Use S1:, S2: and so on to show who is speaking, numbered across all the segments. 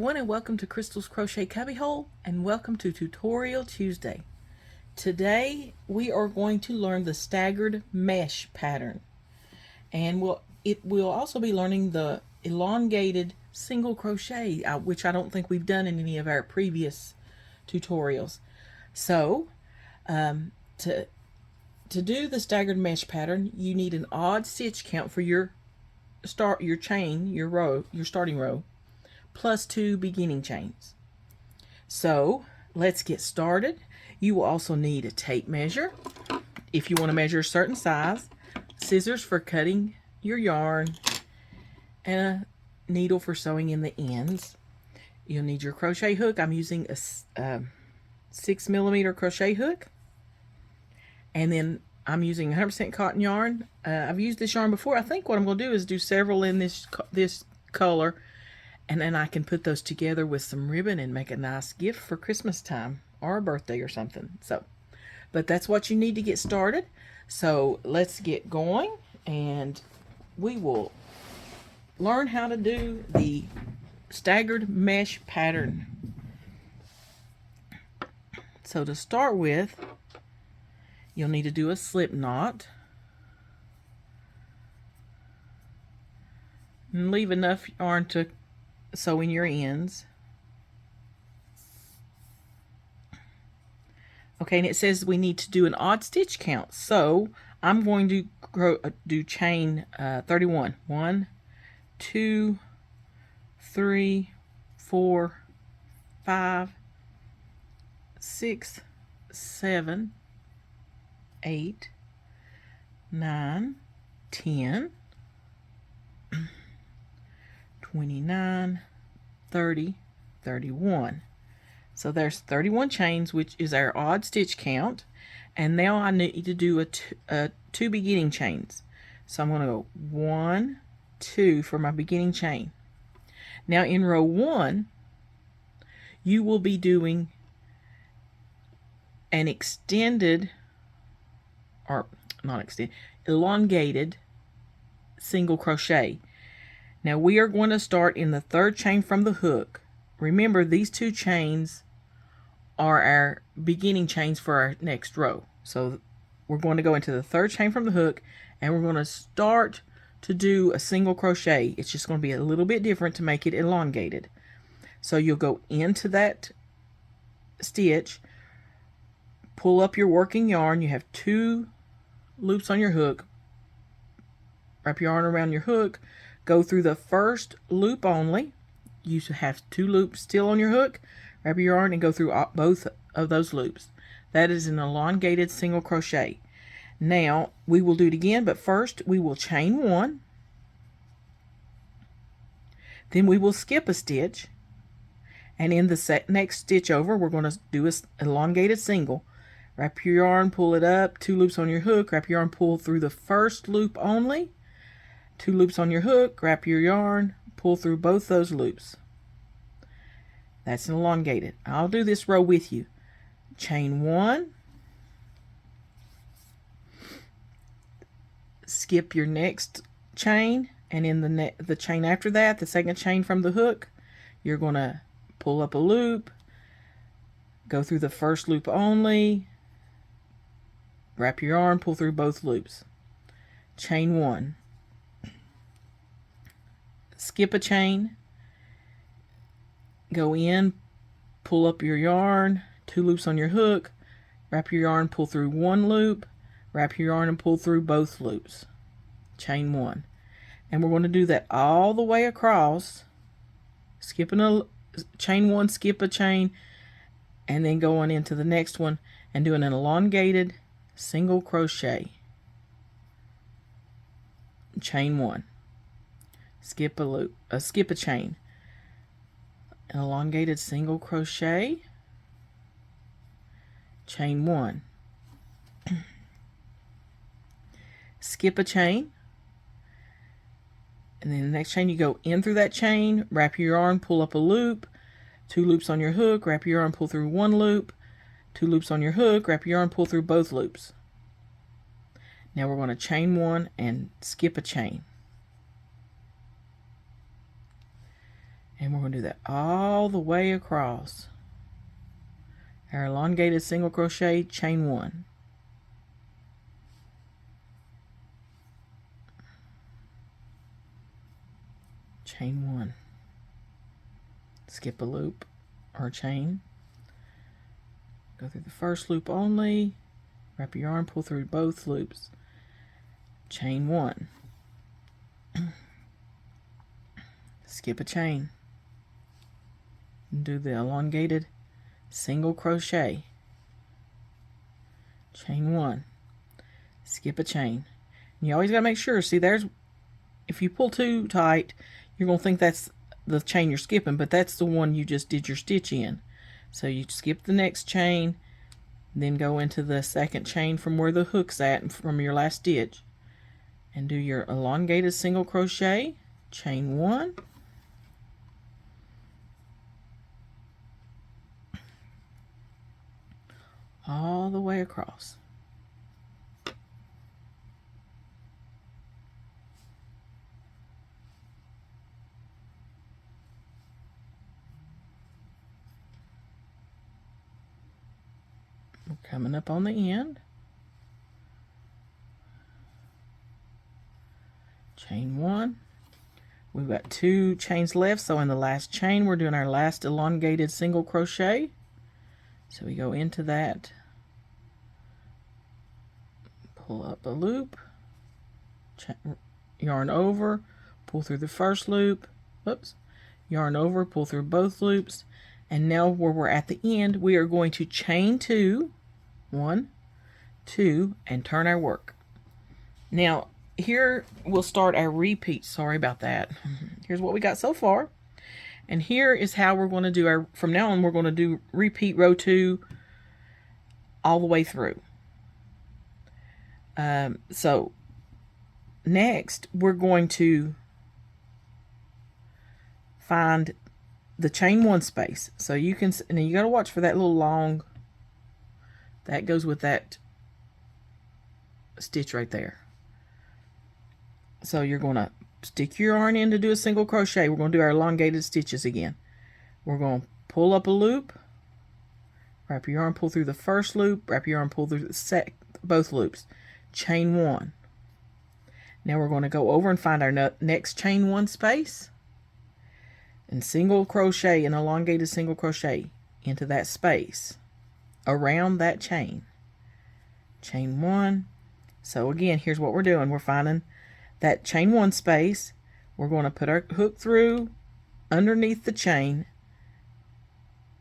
S1: everyone, and welcome to Crystal's Crochet Cubbyhole, and welcome to Tutorial Tuesday. Today we are going to learn the staggered mesh pattern, and we'll also be learning the elongated single crochet, which I don't think we've done in any of our previous tutorials. So to do the staggered mesh pattern, you need an odd stitch count for your starting row, plus 2 beginning chains. So let's get started. You will also need a tape measure if you want to measure a certain size, scissors for cutting your yarn, and a needle for sewing in the ends. You'll need your crochet hook. I'm using a 6mm crochet hook, and then I'm using 100% cotton yarn. I've used this yarn before. I think what I'm going to do is do several in this color, and then I can put those together with some ribbon and make a nice gift for Christmas time or a birthday or something. But that's what you need to get started. So let's get going, and we will learn how to do the staggered mesh pattern. So to start with, you'll need to do a slip knot and leave enough yarn to sew in your ends. Okay, and it says we need to do an odd stitch count, so I'm going to do chain 31. 1, 2, 3, 4, 5, 6, 7, 8, 9, 10, 29, 30, 31. So there's 31 chains, which is our odd stitch count. And now I need to do two beginning chains. So I'm going to go 1, 2 for my beginning chain. Now in row 1, you will be doing an elongated single crochet. Now we are going to start in the 3rd chain from the hook. Remember, these 2 chains are our beginning chains for our next row. So we're going to go into the 3rd chain from the hook, and we're going to start to do a single crochet. It's just going to be a little bit different to make it elongated. So you'll go into that stitch, pull up your working yarn. You have 2 loops on your hook. Wrap your yarn around your hook. Go through the first loop only. You should have 2 loops still on your hook. Wrap your yarn and go through both of those loops. That is an elongated single crochet. Now we will do it again, but first we will chain 1. Then we will skip a stitch, and in the next stitch over, we're going to do an elongated single. Wrap your yarn, pull it up, 2 loops on your hook. Wrap your yarn, pull through the first loop only. 2 loops on your hook, wrap your yarn, pull through both those loops. That's an elongated. I'll do this row with you. Chain 1, skip your next chain, and in the chain after that, the 2nd chain from the hook, you're going to pull up a loop, go through the first loop only, wrap your yarn, pull through both loops. Chain 1. Skip a chain, go in, pull up your yarn, 2 loops on your hook, wrap your yarn, pull through 1 loop, wrap your yarn and pull through both loops. Chain 1. And we're going to do that all the way across, skipping a chain 1, skip a chain, and then going into the next one and doing an elongated single crochet. Chain 1. Skip a loop, skip a chain, an elongated single crochet, chain 1, skip a chain, and then the next chain you go in through that chain, wrap your yarn, pull up a loop, 2 loops on your hook, wrap your yarn, pull through 1 loop, 2 loops on your hook, wrap your yarn, pull through both loops. Now we're going to chain 1 and skip a chain. And we're going to do that all the way across. Our elongated single crochet, chain 1. Chain 1. Skip a loop or chain. Go through the first loop only. Wrap your yarn, pull through both loops. Chain 1. Skip a chain. Do the elongated single crochet. Chain 1. Skip a chain. And you always got to make sure, see there's, if you pull too tight, you're going to think that's the chain you're skipping, but that's the one you just did your stitch in. So you skip the next chain, then go into the second chain from where the hook's at from your last stitch, and do your elongated single crochet, chain 1, all the way across. We're coming up on the end. Chain 1. We've got 2 chains left, so in the last chain we're doing our last elongated single crochet. So we go into that, pull up a loop, yarn over, pull through the first loop, oops, yarn over, pull through both loops, and now where we're at the end, we are going to chain 2, 1, 2, and turn our work. Now here we'll start our repeat. Sorry about that. Here's what we got so far, and here is how we're going to do our, from now on we're going to do repeat row 2 all the way through. So next we're going to find the chain 1 space. So you can, and you got to watch for that little long, that goes with that stitch right there. So you're going to stick your yarn in to do a single crochet. We're going to do our elongated stitches again. We're going to pull up a loop, wrap your yarn, pull through the first loop, wrap your yarn, pull through the both loops, chain 1. Now we're going to go over and find our next chain 1 space and single crochet, an elongated single crochet into that space around that chain. Chain 1. So again, here's what we're doing. We're finding that chain 1 space. We're going to put our hook through underneath the chain,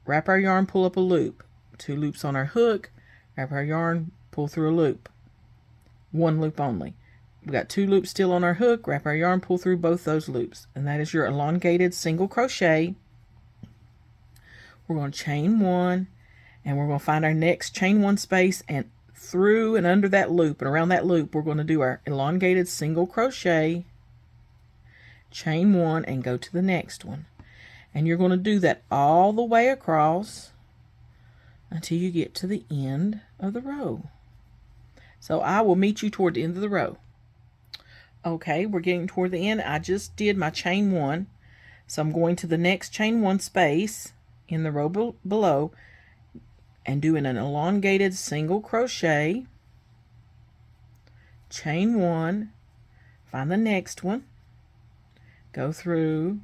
S1: wrap our yarn, pull up a loop, 2 loops on our hook, wrap our yarn, pull through a loop, 1 loop only. We've got 2 loops still on our hook, wrap our yarn, pull through both those loops, and that is your elongated single crochet. We're going to chain 1, and we're going to find our next chain 1 space, and through and under that loop and around that loop we're going to do our elongated single crochet, chain 1, and go to the next one. And you're going to do that all the way across until you get to the end of the row. So I will meet you toward the end of the row. Okay, we're getting toward the end. I just did my chain 1, so I'm going to the next chain 1 space in the row below and doing an elongated single crochet, chain 1, find the next one, go through,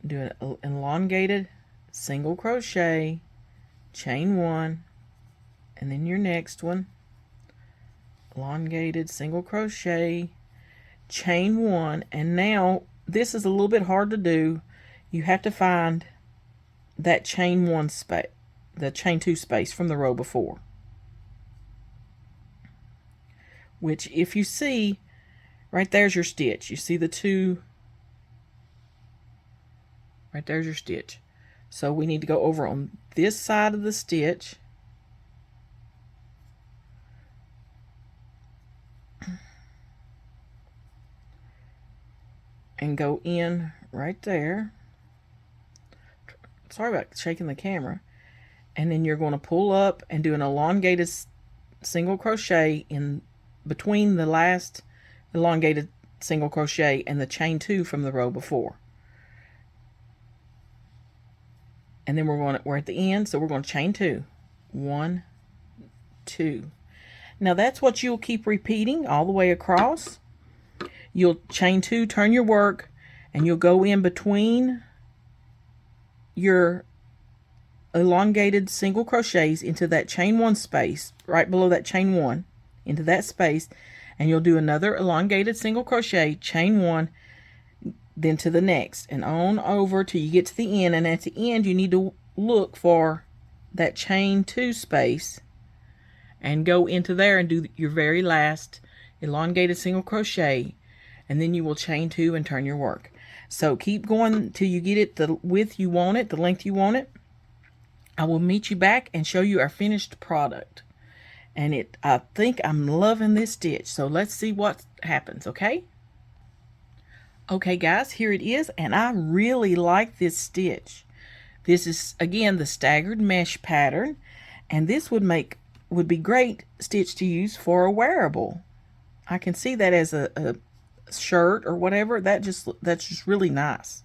S1: do an elongated single crochet, chain 1, and then your next one, elongated single crochet, chain 1, and now this is a little bit hard to do. You have to find that chain 1 space, the chain 2 space from the row before, which if you see right there's your stitch. You see the 2 right there's your stitch. So we need to go over on this side of the stitch and go in right there. Sorry about shaking the camera. And then you're going to pull up and do an elongated single crochet in between the last elongated single crochet and the chain 2 from the row before. and then we're at the end, so we're going to chain 2. 1, 2. Now that's what you'll keep repeating all the way across. You'll chain 2, turn your work, and you'll go in between your elongated single crochets into that chain 1 space, right below that chain 1, into that space, and you'll do another elongated single crochet, chain 1, then to the next, and on over till you get to the end. And at the end you need to look for that chain 2 space and go into there and do your very last elongated single crochet, and then you will chain 2 and turn your work. So keep going till you get it the width you want it, the length you want it. I will meet you back and show you our finished product. And I think I'm loving this stitch, so let's see what happens, okay? Okay guys, here it is, and I really like this stitch. This is, again, the staggered mesh pattern, and this would be great stitch to use for a wearable. I can see that as a shirt or whatever. That's just really nice.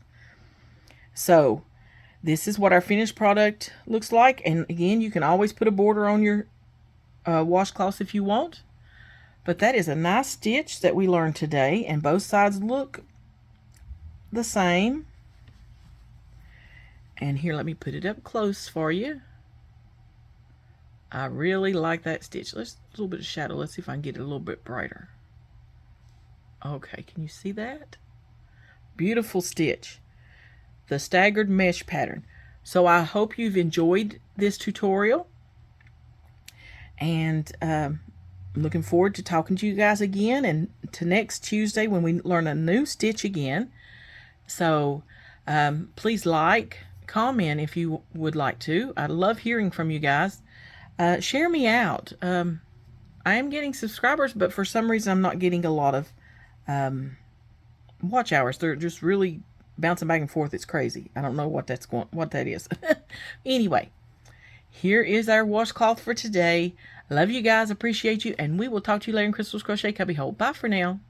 S1: So this is what our finished product looks like, and again, you can always put a border on your washcloth if you want. But that is a nice stitch that we learned today, and both sides look the same. And here, let me put it up close for you. I really like that stitch. Let's a little bit of shadow. Let's see if I can get it a little bit brighter. Okay, can you see that? Beautiful stitch. The staggered mesh pattern. So I hope you've enjoyed this tutorial, and I'm looking forward to talking to you guys again, and to next Tuesday when we learn a new stitch again. So please like, comment if you would like to. I love hearing from you guys. Share me out. I am getting subscribers, but for some reason I'm not getting a lot of watch hours. They're just really bouncing back and forth. It's crazy. I don't know what that is. Anyway, here is our washcloth for today. Love you guys, appreciate you, and we will talk to you later in Crystal's Crochet Cubbyhole. Bye for now.